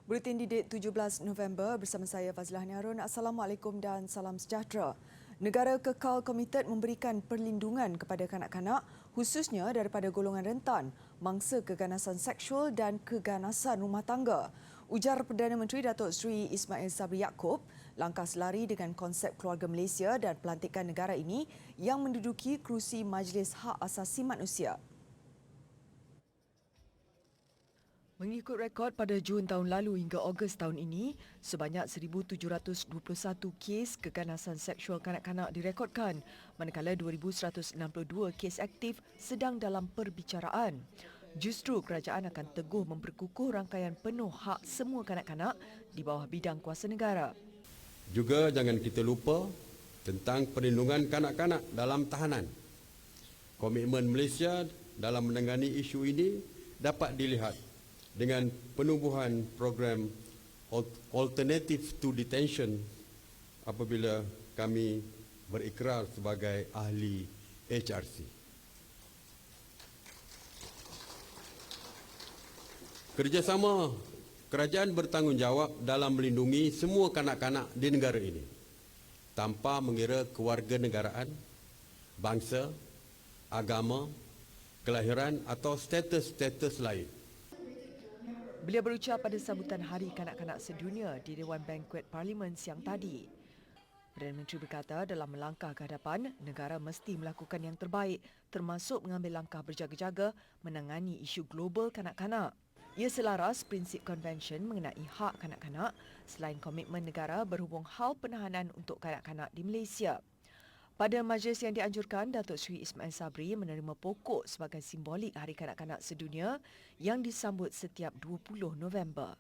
Buletin di date 17 November bersama saya Fazlah Niarun. Assalamualaikum dan salam sejahtera. Negara kekal komited memberikan perlindungan kepada kanak-kanak khususnya daripada golongan rentan, mangsa keganasan seksual dan keganasan rumah tangga. Ujar Perdana Menteri Datuk Seri Ismail Sabri Yaakob, langkah selari dengan konsep keluarga Malaysia dan pelantikan negara ini yang menduduki kerusi Majlis Hak Asasi Manusia. Mengikut rekod pada Jun tahun lalu hingga Ogos tahun ini, sebanyak 1,721 kes keganasan seksual kanak-kanak direkodkan, manakala 2,162 kes aktif sedang dalam perbicaraan. Justru kerajaan akan teguh memperkukuh rangkaian penuh hak semua kanak-kanak di bawah bidang kuasa negara. Juga jangan kita lupa tentang perlindungan kanak-kanak dalam tahanan. Komitmen Malaysia dalam menangani isu ini dapat dilihat dengan penubuhan program Alternative to Detention apabila kami berikrar sebagai ahli HRC. Kerjasama kerajaan bertanggungjawab dalam melindungi semua kanak-kanak di negara ini tanpa mengira kewarganegaraan, bangsa, agama, kelahiran atau status-status lain. Beliau berucap pada sambutan Hari Kanak-Kanak Sedunia di Dewan Bankuet Parlimen siang tadi. Perdana Menteri berkata dalam melangkah ke hadapan, negara mesti melakukan yang terbaik termasuk mengambil langkah berjaga-jaga menangani isu global kanak-kanak. Ia selaras prinsip konvensyen mengenai hak kanak-kanak selain komitmen negara berhubung hal penahanan untuk kanak-kanak di Malaysia. Pada majlis yang dianjurkan, Datuk Seri Ismail Sabri menerima pokok sebagai simbolik Hari Kanak-Kanak Sedunia yang disambut setiap 20 November.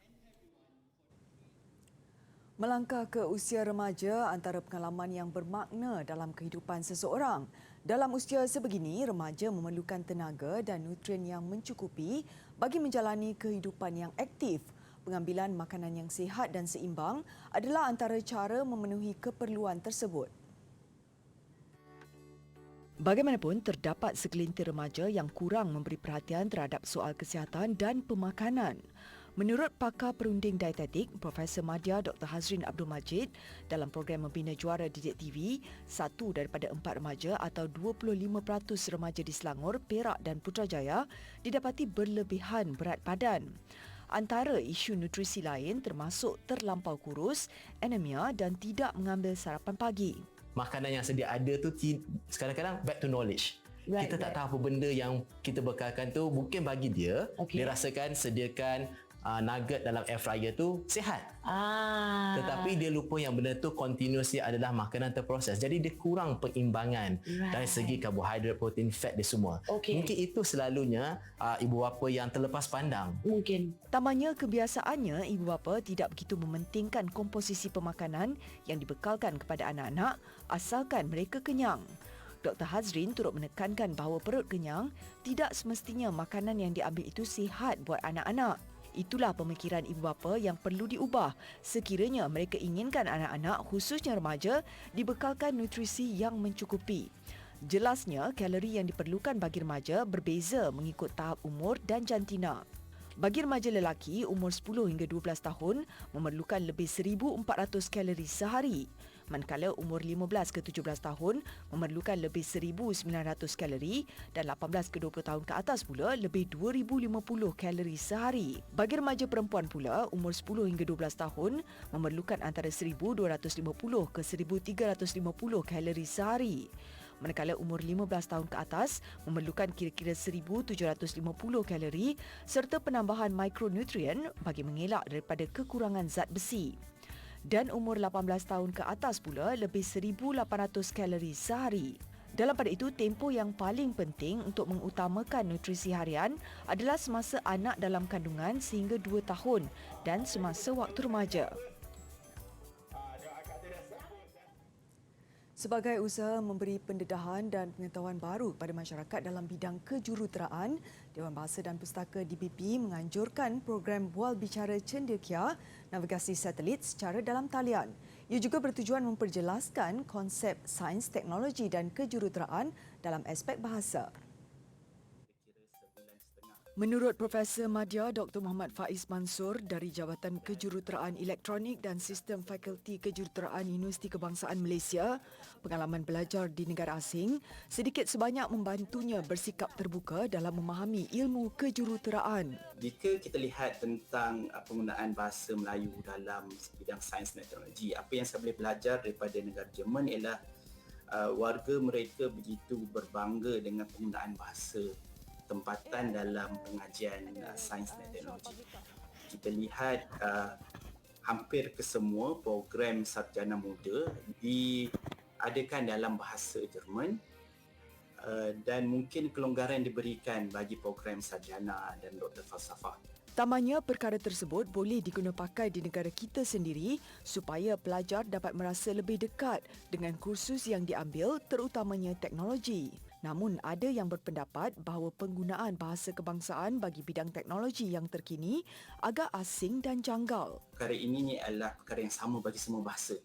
Melangkah ke usia remaja antara pengalaman yang bermakna dalam kehidupan seseorang. Dalam usia sebegini, remaja memerlukan tenaga dan nutrien yang mencukupi bagi menjalani kehidupan yang aktif. Pengambilan makanan yang sihat dan seimbang adalah antara cara memenuhi keperluan tersebut. Bagaimanapun, terdapat segelintir remaja yang kurang memberi perhatian terhadap soal kesihatan dan pemakanan. Menurut pakar perunding dietetik Profesor Madya Dr. Hazrin Abdul Majid, dalam program Membina Juara Didik TV, 1 daripada 4 remaja atau 25% remaja di Selangor, Perak dan Putrajaya didapati berlebihan berat badan. Antara isu nutrisi lain termasuk terlampau kurus, anemia dan tidak mengambil sarapan pagi. Makanan yang sedia ada tu kadang-kadang back to knowledge. Kita tak tahu apa benda yang kita bekalkan tu mungkin bagi dia, dia rasakan sediakan nugget dalam air fryer tu sihat. Tetapi dia lupa yang benda tu continuously adalah makanan terproses. Jadi dia kurang peimbangan dari segi karbohidrat, protein, fat dia semua. Mungkin itu selalunya ibu bapa yang terlepas pandang. Mungkin. Tambahnya kebiasaannya ibu bapa tidak begitu mementingkan komposisi pemakanan yang dibekalkan kepada anak-anak asalkan mereka kenyang. Dr. Hazrin turut menekankan bahawa perut kenyang tidak semestinya makanan yang diambil itu sihat buat anak-anak. Itulah pemikiran ibu bapa yang perlu diubah sekiranya mereka inginkan anak-anak khususnya remaja dibekalkan nutrisi yang mencukupi. Jelasnya, kalori yang diperlukan bagi remaja berbeza mengikut tahap umur dan jantina. Bagi remaja lelaki umur 10 hingga 12 tahun memerlukan lebih 1,400 kalori sehari, manakala umur 15 ke 17 tahun memerlukan lebih 1,900 kalori dan 18 ke 20 tahun ke atas pula lebih 2,050 kalori sehari. Bagi remaja perempuan pula umur 10 hingga 12 tahun memerlukan antara 1,250 ke 1,350 kalori sehari. Manakala umur 15 tahun ke atas memerlukan kira-kira 1,750 kalori serta penambahan mikronutrien bagi mengelak daripada kekurangan zat besi. Dan umur 18 tahun ke atas pula lebih 1,800 kalori sehari. Dalam pada itu, tempoh yang paling penting untuk mengutamakan nutrisi harian adalah semasa anak dalam kandungan sehingga 2 tahun dan semasa waktu remaja. Sebagai usaha memberi pendedahan dan pengetahuan baru kepada masyarakat dalam bidang kejuruteraan, Dewan Bahasa dan Pustaka DBP menganjurkan program Bual Bicara Cendekia navigasi satelit secara dalam talian. Ia juga bertujuan memperjelaskan konsep sains, teknologi dan kejuruteraan dalam aspek bahasa. Menurut Profesor Madya Dr. Muhammad Faiz Mansur dari Jabatan Kejuruteraan Elektronik dan Sistem Fakulti Kejuruteraan Universiti Kebangsaan Malaysia, pengalaman belajar di negara asing sedikit sebanyak membantunya bersikap terbuka dalam memahami ilmu kejuruteraan. Jika kita lihat tentang penggunaan bahasa Melayu dalam bidang sains dan teknologi, apa yang saya boleh belajar daripada negara Jerman ialah warga mereka begitu berbangga dengan penggunaan bahasa tempatan dalam pengajian sains dan teknologi. Kita lihat hampir kesemua program sarjana muda diadakan dalam bahasa Jerman dan mungkin kelonggaran diberikan bagi program sarjana dan doktor falsafah. Tambahnya, perkara tersebut boleh diguna pakai di negara kita sendiri supaya pelajar dapat merasa lebih dekat dengan kursus yang diambil, terutamanya teknologi. Namun, ada yang berpendapat bahawa penggunaan bahasa kebangsaan bagi bidang teknologi yang terkini agak asing dan janggal. Perkara ini adalah perkara yang sama bagi semua bahasa.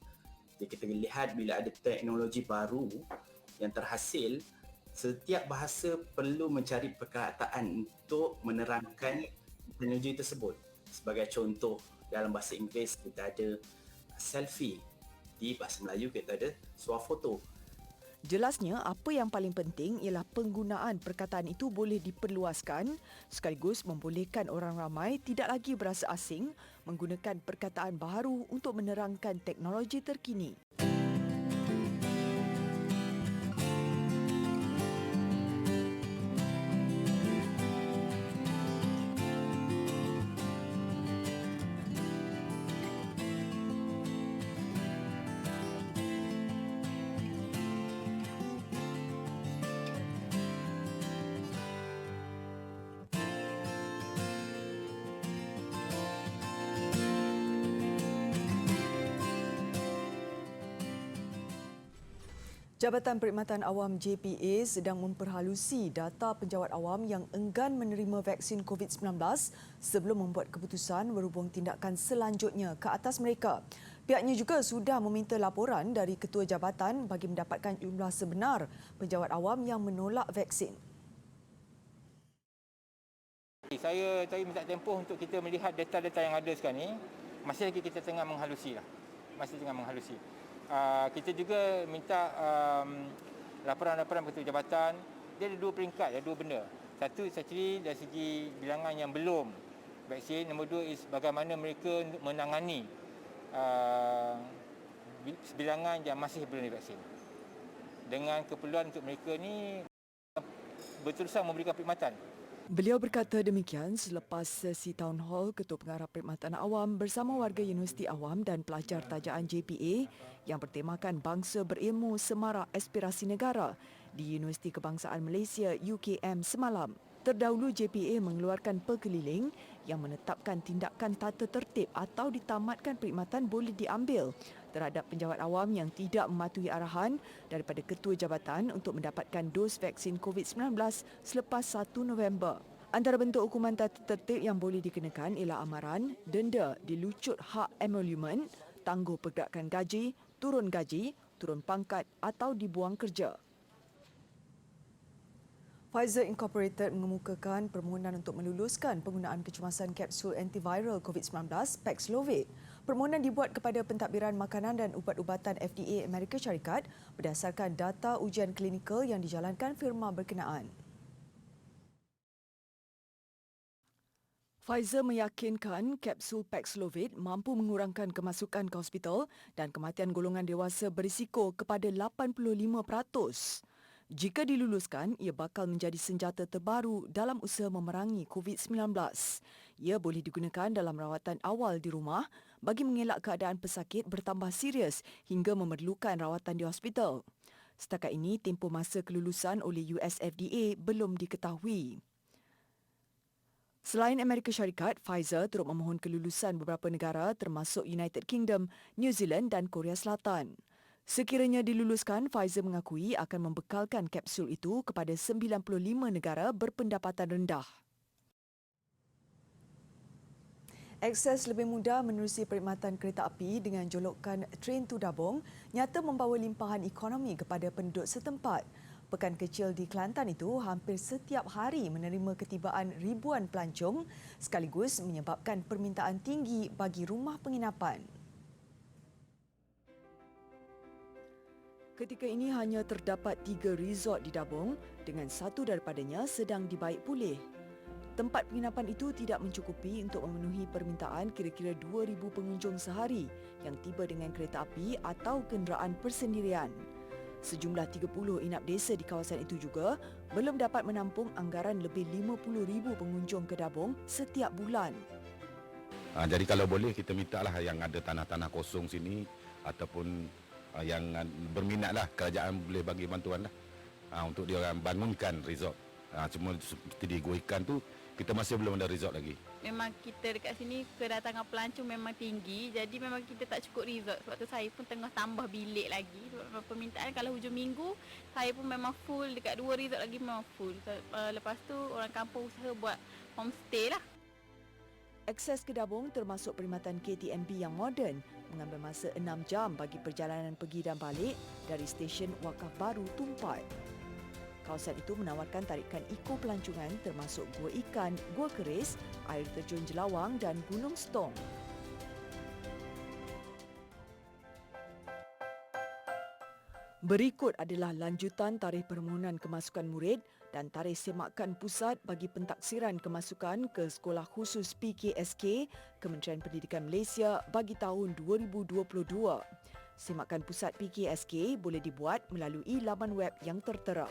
Jadi kita lihat bila ada teknologi baru yang terhasil, setiap bahasa perlu mencari perkataan untuk menerangkan teknologi tersebut. Sebagai contoh, dalam bahasa Inggeris kita ada selfie. Di bahasa Melayu kita ada swafoto. Jelasnya, apa yang paling penting ialah penggunaan perkataan itu boleh diperluaskan sekaligus membolehkan orang ramai tidak lagi berasa asing menggunakan perkataan baharu untuk menerangkan teknologi terkini. Jabatan Perkhidmatan Awam JPA sedang memperhalusi data penjawat awam yang enggan menerima vaksin COVID-19 sebelum membuat keputusan berhubung tindakan selanjutnya ke atas mereka. Pihaknya juga sudah meminta laporan dari Ketua Jabatan bagi mendapatkan jumlah sebenar penjawat awam yang menolak vaksin. Saya minta tempoh untuk kita melihat data-data yang ada sekarang ni. Masih lagi kita tengah menghalusi lah. Kita juga minta laporan-laporan Ketua Jabatan. Dia ada dua peringkat, ada dua benda. Satu, actually dari segi bilangan yang belum vaksin. Nombor dua is bagaimana mereka menangani bilangan yang masih belum divaksin. Dengan keperluan untuk mereka ni berterusan memberikan perkhidmatan. Beliau berkata demikian selepas sesi Town Hall Ketua Pengarah Perkhidmatan Awam bersama warga Universiti Awam dan pelajar tajaan JPA yang bertemakan Bangsa Berilmu Semarak Aspirasi Negara di Universiti Kebangsaan Malaysia UKM semalam. Terdahulu JPA mengeluarkan perkeliling yang menetapkan tindakan tata tertib atau ditamatkan perkhidmatan boleh diambil terhadap penjawat awam yang tidak mematuhi arahan daripada Ketua Jabatan untuk mendapatkan dos vaksin COVID-19 selepas 1 November. Antara bentuk hukuman tata tertib yang boleh dikenakan ialah amaran, denda, dilucut hak emolumen, tangguh pergerakan gaji, turun pangkat atau dibuang kerja. Pfizer Incorporated mengemukakan permohonan untuk meluluskan penggunaan kecemasan kapsul antiviral COVID-19 Paxlovid. Permohonan dibuat kepada Pentadbiran Makanan dan Ubat-ubatan FDA Amerika Syarikat berdasarkan data ujian klinikal yang dijalankan firma berkenaan. Pfizer meyakinkan kapsul Paxlovid mampu mengurangkan kemasukan ke hospital dan kematian golongan dewasa berisiko kepada 85%. Jika diluluskan, ia bakal menjadi senjata terbaru dalam usaha memerangi COVID-19. Ia boleh digunakan dalam rawatan awal di rumah bagi mengelak keadaan pesakit bertambah serius hingga memerlukan rawatan di hospital. Setakat ini, tempoh masa kelulusan oleh US FDA belum diketahui. Selain Amerika Syarikat, Pfizer turut memohon kelulusan beberapa negara termasuk United Kingdom, New Zealand dan Korea Selatan. Sekiranya diluluskan, Pfizer mengakui akan membekalkan kapsul itu kepada 95 negara berpendapatan rendah. Akses lebih mudah menerusi perkhidmatan kereta api dengan jolokan Train to Dabong nyata membawa limpahan ekonomi kepada penduduk setempat. Pekan kecil di Kelantan itu hampir setiap hari menerima ketibaan ribuan pelancong sekaligus menyebabkan permintaan tinggi bagi rumah penginapan. Ketika ini hanya terdapat 3 resort di Dabong dengan satu daripadanya sedang dibaik pulih. Tempat penginapan itu tidak mencukupi untuk memenuhi permintaan kira-kira 2,000 pengunjung sehari yang tiba dengan kereta api atau kenderaan persendirian. Sejumlah 30 inap desa di kawasan itu juga belum dapat menampung anggaran lebih 50,000 pengunjung ke Dabong setiap bulan. Jadi kalau boleh kita mintalah yang ada tanah-tanah kosong sini ataupun yang berminatlah kerajaan boleh bagi bantuan lah untuk dia orang bangunkan resort. Cuma seperti di Gua Ikan tu kita masih belum ada resort lagi. Memang kita dekat sini kedatangan pelancong memang tinggi, jadi memang kita tak cukup resort. Sebab tu saya pun tengah tambah bilik lagi. Sebab permintaan kalau hujung minggu saya pun memang full, dekat 2 resort lagi memang full. Lepas tu orang kampung usaha buat homestay lah. Akses ke Dabong termasuk perkhidmatan KTMB yang moden mengambil masa 6 jam bagi perjalanan pergi dan balik dari stesen Wakaf Baru Tumpat. Kawasan itu menawarkan tarikan eko pelancongan termasuk Gua Ikan, Gua Keris, air terjun Jelawang dan Gunung Stong. Berikut adalah lanjutan tarikh permohonan kemasukan murid dan tarikh semakan pusat bagi pentaksiran kemasukan ke Sekolah Khusus PKSK Kementerian Pendidikan Malaysia bagi tahun 2022. Semakan pusat PKSK boleh dibuat melalui laman web yang tertera.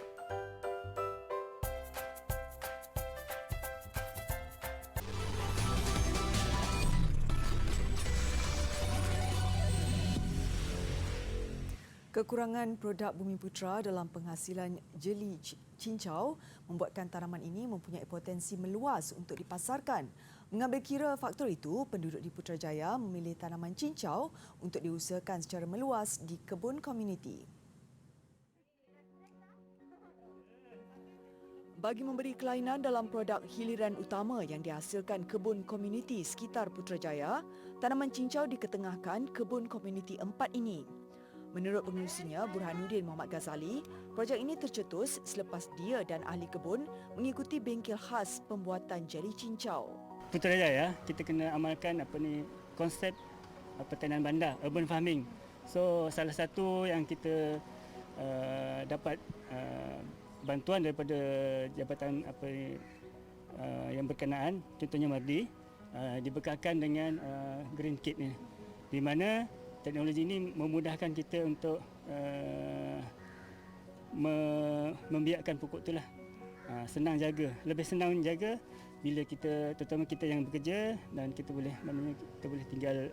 Kekurangan produk Bumiputera dalam penghasilan jeli cincau membuatkan tanaman ini mempunyai potensi meluas untuk dipasarkan. Mengambil kira faktor itu, penduduk di Putrajaya memilih tanaman cincau untuk diusahakan secara meluas di kebun komuniti. Bagi memberi kelainan dalam produk hiliran utama yang dihasilkan kebun komuniti sekitar Putrajaya, tanaman cincau diketengahkan kebun komuniti 4 ini. Menurut pengerusinya, Burhanuddin Muhammad Ghazali, projek ini tercetus selepas dia dan ahli kebun mengikuti bengkel khas pembuatan jeli cincau. Putrajaya, kita kena amalkan konsep pertanian bandar, urban farming. So salah satu yang kita dapat bantuan daripada jabatan yang berkenaan, contohnya Mardi, dibekalkan dengan green kit ni, di mana teknologi ini memudahkan kita untuk membiakkan pokok itulah. Senang jaga, lebih senang jaga bila kita, terutama kita yang bekerja, dan kita boleh tinggal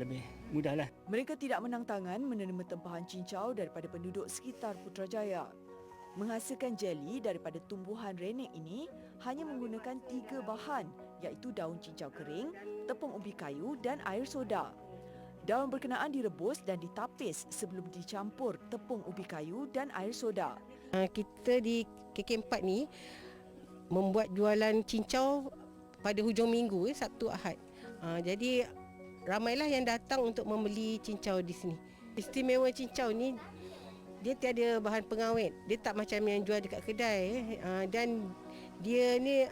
lebih mudahlah. Mereka tidak menang tangan menerima tempahan cincau daripada penduduk sekitar Putrajaya. Menghasilkan jeli daripada tumbuhan renek ini hanya menggunakan 3 bahan, iaitu daun cincau kering, tepung ubi kayu dan air soda. Daun berkenaan direbus dan ditapis sebelum dicampur tepung ubi kayu dan air soda. Kita di KK4 ni membuat jualan cincau pada hujung minggu, Sabtu Ahad. Jadi ramailah yang datang untuk membeli cincau di sini. Istimewa cincau ni, dia tiada bahan pengawet. Dia tak macam yang jual dekat kedai. Dan dia ni,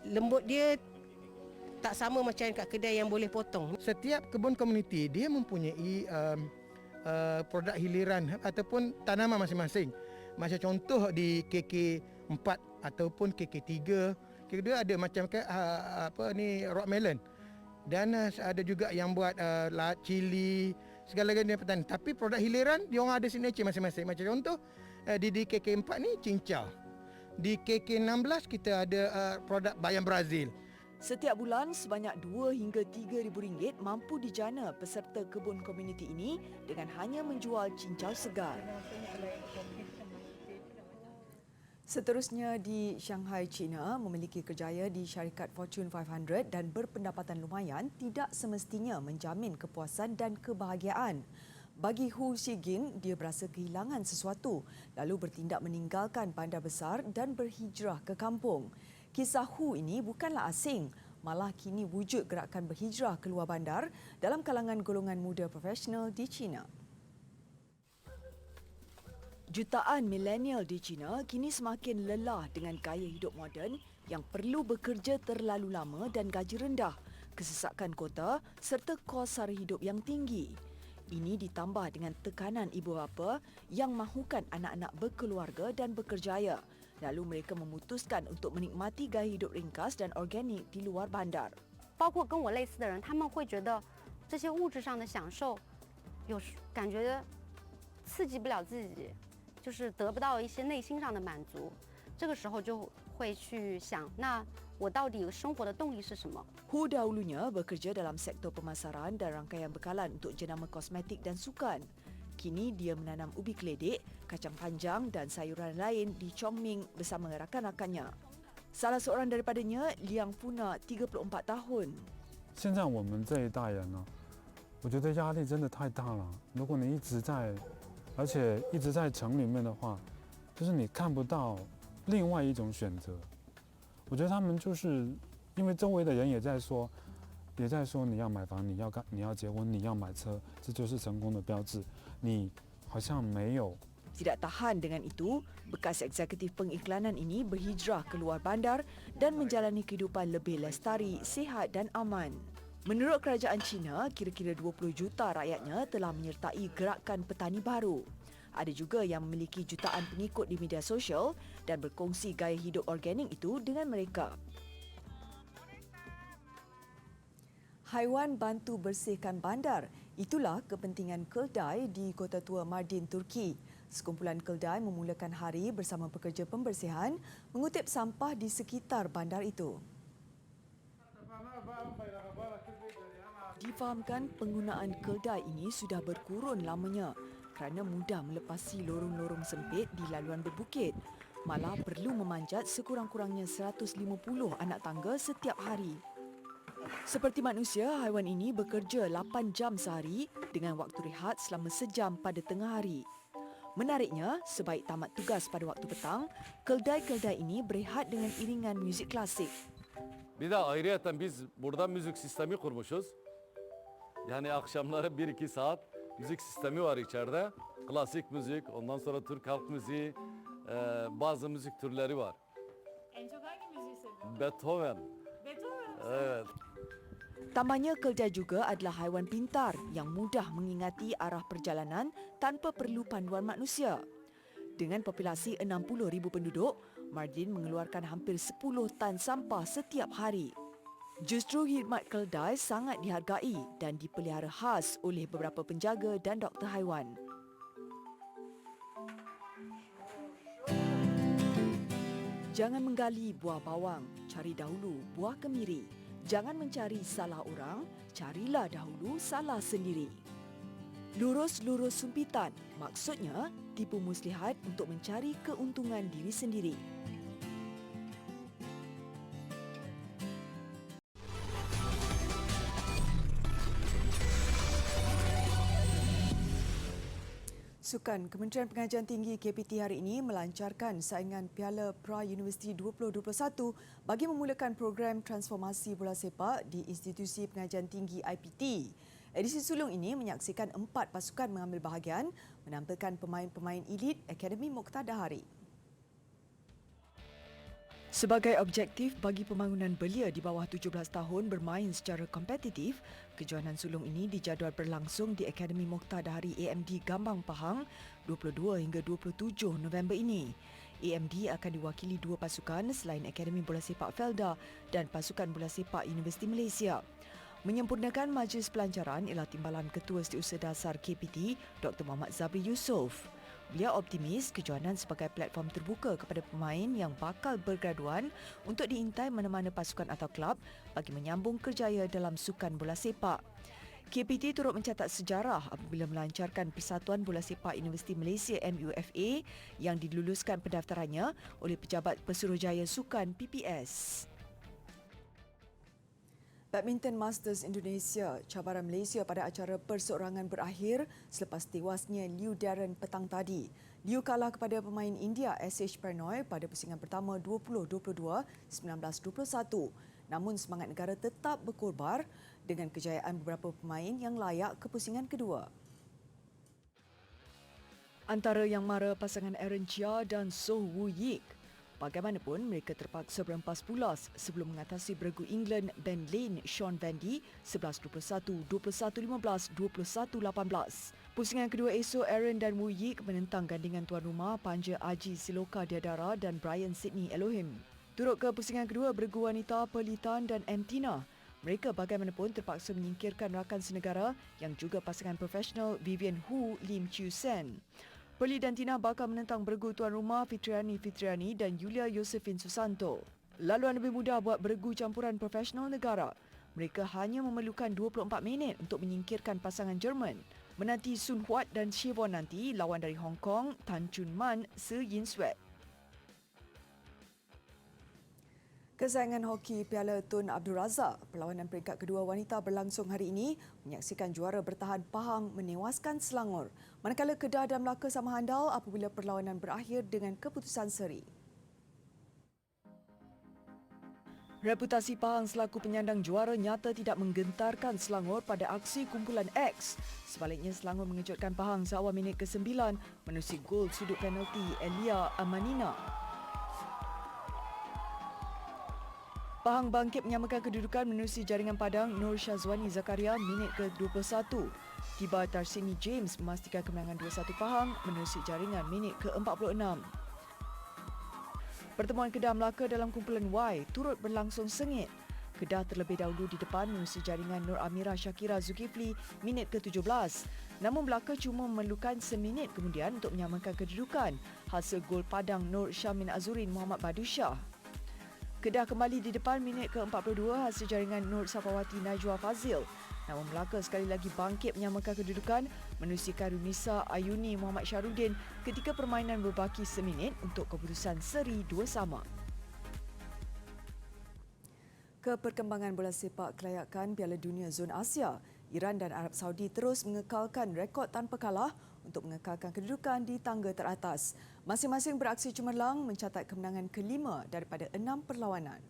lembut dia tak sama macam kat kedai yang boleh potong. Setiap kebun komuniti dia mempunyai produk hiliran ataupun tanaman masing-masing. Macam contoh di KK4 ataupun KK3, KK2 ada macam rock melon. Dan ada juga yang buat cili, segala-galanya petani. Tapi produk hiliran dia orang ada signature masing-masing. Macam contoh di KK4 ni cincau. Di KK16 kita ada produk bayam Brazil. Setiap bulan sebanyak 2 hingga 3 ribu ringgit mampu dijana peserta kebun komuniti ini dengan hanya menjual cincau segar. Seterusnya di Shanghai, China, memiliki kerjaya di syarikat Fortune 500 dan berpendapatan lumayan tidak semestinya menjamin kepuasan dan kebahagiaan. Bagi Hu Xigin, dia berasa kehilangan sesuatu lalu bertindak meninggalkan bandar besar dan berhijrah ke kampung. Kisah Hu ini bukanlah asing, malah kini wujud gerakan berhijrah keluar bandar dalam kalangan golongan muda profesional di China. Jutaan milenial di China kini semakin lelah dengan gaya hidup moden yang perlu bekerja terlalu lama dan gaji rendah, kesesakan kota serta kos sara hidup yang tinggi. Ini ditambah dengan tekanan ibu bapa yang mahukan anak-anak berkeluarga dan berkerjaya. Lalu mereka memutuskan untuk menikmati gaya hidup ringkas dan organik di luar bandar. 包括跟我类似的人，他们会觉得这些物质上的享受感觉刺激不了自己，就是得不到一些内心上的满足。这个时候就会去想，那我到底生活的动力是什么？ Hu dahulunya bekerja dalam sektor pemasaran dan rangkaian bekalan untuk jenama kosmetik dan sukan. Kini dia menanam ubi keledek, kacang panjang dan sayuran lain di Chongming bersama rakan-rakannya. Salah seorang daripadanya, Liang Puna, 34 tahun. 现在我们这一代人呢，我觉得压力真的太大了。如果你而且一直在城里面的话，就是你看不到另外一种选择。我觉得他们就是因为周围的人也在说你要买房，你要结婚，你要买车，这就是成功的标志。你好像没有。 Tidak tahan dengan itu, bekas eksekutif pengiklanan ini berhijrah keluar bandar dan menjalani kehidupan lebih lestari, sihat dan aman. Menurut kerajaan China, kira-kira 20 juta rakyatnya telah menyertai gerakan petani baru. Ada juga yang memiliki jutaan pengikut di media sosial dan berkongsi gaya hidup organik itu dengan mereka. Haiwan bantu bersihkan bandar. Itulah kepentingan keldai di Kota Tua Mardin, Turki. Sekumpulan keldai memulakan hari bersama pekerja pembersihan mengutip sampah di sekitar bandar itu. Difahamkan penggunaan keldai ini sudah berkurun lamanya kerana mudah melepasi lorong-lorong sempit di laluan berbukit. Malah perlu memanjat sekurang-kurangnya 150 anak tangga setiap hari. Seperti manusia, haiwan ini bekerja 8 jam sehari dengan waktu rehat selama sejam pada tengah hari. Menariknya, sebaik tamat tugas pada waktu petang, keldai-keldai ini berehat dengan iringan müzik klasik. Bir de ayrıyeten biz burada müzik sistemi kurmuşuz. Yani akşamları 1-2 saat müzik sistemi var içeride. Klasik müzik, ondan sonra Türk halk müziği, bazı müzik türleri var. En çok hangi müziği seviyorsun? Beethoven. Beethoven. Evet. Tambahnya, keldai juga adalah haiwan pintar yang mudah mengingati arah perjalanan tanpa perlu panduan manusia. Dengan populasi 60,000 penduduk, Mardin mengeluarkan hampir 10 tan sampah setiap hari. Justru khidmat keldai sangat dihargai dan dipelihara khas oleh beberapa penjaga dan doktor haiwan. Jangan menggali buah bawang, cari dahulu buah kemiri. Jangan mencari salah orang, carilah dahulu salah sendiri. Lurus-lurus sumpitan, maksudnya tipu muslihat untuk mencari keuntungan diri sendiri. Sukan, Kementerian Pengajian Tinggi KPT hari ini melancarkan saingan Piala Pra-Universiti 2021 bagi memulakan program transformasi bola sepak di Institusi Pengajian Tinggi IPT. Edisi sulung ini menyaksikan 4 pasukan mengambil bahagian menampilkan pemain-pemain elit Akademi Moqtada Hari. Sebagai objektif bagi pembangunan belia di bawah 17 tahun bermain secara kompetitif, kejohanan sulung ini dijadual berlangsung di Akademi Moqtada Hari AMD Gambang Pahang 22 hingga 27 November ini. AMD akan diwakili 2 pasukan selain Akademi Bola Sepak Felda dan Pasukan Bola Sepak Universiti Malaysia. Menyempurnakan majlis pelancaran ialah timbalan Ketua Setiausaha Dasar KPT, Dr. Muhammad Zabri Yusof. Beliau optimis kejohanan sebagai platform terbuka kepada pemain yang bakal bergraduan untuk diintai mana-mana pasukan atau klub bagi menyambung kerjaya dalam sukan bola sepak. KPT turut mencatat sejarah apabila melancarkan Persatuan Bola Sepak Universiti Malaysia MUFA yang diluluskan pendaftarannya oleh Pejabat Pesuruhjaya Sukan PPS. Badminton Masters Indonesia, cabaran Malaysia pada acara perseorangan berakhir selepas tewasnya Liu Darren petang tadi. Liu kalah kepada pemain India SH Pranoy pada pusingan pertama 20-22, 19-21. Namun semangat negara tetap berkorbar dengan kejayaan beberapa pemain yang layak ke pusingan kedua. Antara yang mara pasangan Aaron Chia dan Soh Woo Yik. Bagaimanapun, mereka terpaksa berempas pulas sebelum mengatasi beregu England Ben Lane Sean Vandy 11-21, 21-15, 21-18. Pusingan kedua esok, Aaron dan Woo Yik menentang gandingan tuan rumah Panja Aji Siloka Diadara dan Brian Sydney Elohim. Turut ke pusingan kedua beregu wanita Perlitan dan Antina. Mereka bagaimanapun terpaksa menyingkirkan rakan senegara yang juga pasangan profesional Vivian Hu Lim Chiu Sen. Perli dan Tina bakal menentang beregu tuan rumah Fitriani dan Yulia Yosefin Susanto. Laluan lebih mudah buat beregu campuran profesional negara. Mereka hanya memerlukan 24 minit untuk menyingkirkan pasangan Jerman. Menanti Sun Huat dan Siobhan nanti lawan dari Hong Kong Tan Chun Man Se Yin Sweat. Kesayangan hoki Piala Tun Abdul Razak, perlawanan peringkat kedua wanita berlangsung hari ini menyaksikan juara bertahan Pahang menewaskan Selangor. Manakala Kedah dan Melaka sama handal apabila perlawanan berakhir dengan keputusan seri. Reputasi Pahang selaku penyandang juara nyata tidak menggentarkan Selangor pada aksi kumpulan X. Sebaliknya, Selangor mengejutkan Pahang seawal minit ke-9 menerusi gol sudut penalti Elia Amanina. Pahang bangkit menyamakan kedudukan menerusi jaringan padang Nur Syazwani Zakaria minit ke-21. Tiba Tarsini James memastikan kemenangan 2-1 Pahang menerusi jaringan minit ke-46. Pertemuan Kedah Melaka dalam kumpulan Y turut berlangsung sengit. Kedah terlebih dahulu di depan menerusi jaringan Nur Amira Shakira Zulkifli minit ke-17. Namun Melaka cuma memerlukan seminit kemudian untuk menyamakan kedudukan hasil gol padang Nur Syamin Azurin Muhammad Badusyah. Kedah kembali di depan minit ke-42 hasil jaringan Nur Safawati Najwa Fazil. Namun Melaka sekali lagi bangkit menyamakan kedudukan menerusi Karunisa Ayuni Muhammad Syarudin ketika permainan berbaki seminit untuk keputusan seri 2-2. Ke perkembangan bola sepak kelayakan Piala Dunia Zon Asia, Iran dan Arab Saudi terus mengekalkan rekod tanpa kalah untuk mengekalkan kedudukan di tangga teratas. Masing-masing beraksi cemerlang mencatat kemenangan kelima daripada 6 perlawanan.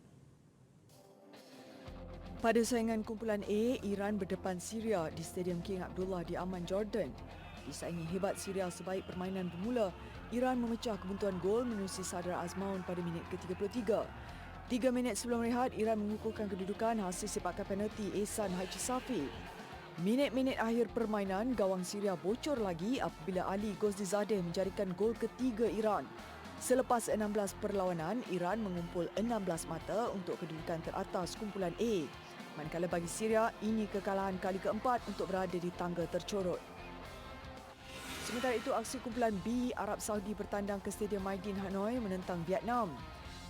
Pada saingan kumpulan A, Iran berdepan Syria di Stadium King Abdullah di Amman, Jordan. Disaingi hebat Syria sebaik permainan bermula, Iran memecah kebuntuan gol menerusi Sadar Azmaun pada minit ke-33. 3 minit sebelum rehat, Iran mengukuhkan kedudukan hasil sepakan penalti Ehsan Haji Safi. Minit-minit akhir permainan, gawang Syria bocor lagi apabila Ali Ghozdizadeh menjadikan gol ketiga Iran. Selepas 16 perlawanan, Iran mengumpul 16 mata untuk kedudukan teratas kumpulan A. Manakala bagi Syria, ini kekalahan kali keempat untuk berada di tangga tercorot. Sementara itu, aksi kumpulan B, Arab Saudi bertandang ke Stadium Maidin Hanoi menentang Vietnam.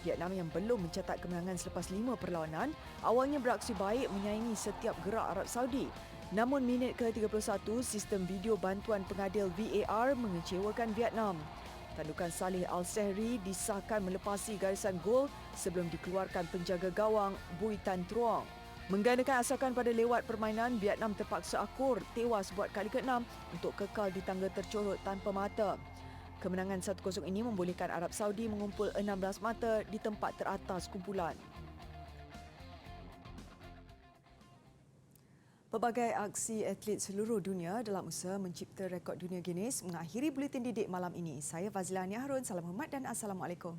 Vietnam yang belum mencatat kemenangan selepas 5 perlawanan, awalnya beraksi baik menyaingi setiap gerak Arab Saudi. Namun minit ke-31, sistem video bantuan pengadil VAR mengecewakan Vietnam. Tandukan Saleh Al-Sehri disahkan melepasi garisan gol sebelum dikeluarkan penjaga gawang Bui Tan Truong. Menggandakan asakan pada lewat permainan, Vietnam terpaksa akur tewas buat kali ke-6 untuk kekal di tangga tercorot tanpa mata. Kemenangan 1-0 ini membolehkan Arab Saudi mengumpul 16 mata di tempat teratas kumpulan. Pelbagai aksi atlet seluruh dunia dalam usaha mencipta rekod dunia Guinness mengakhiri buletin didik malam ini. Saya Fazila Nia Harun, salam hormat dan Assalamualaikum.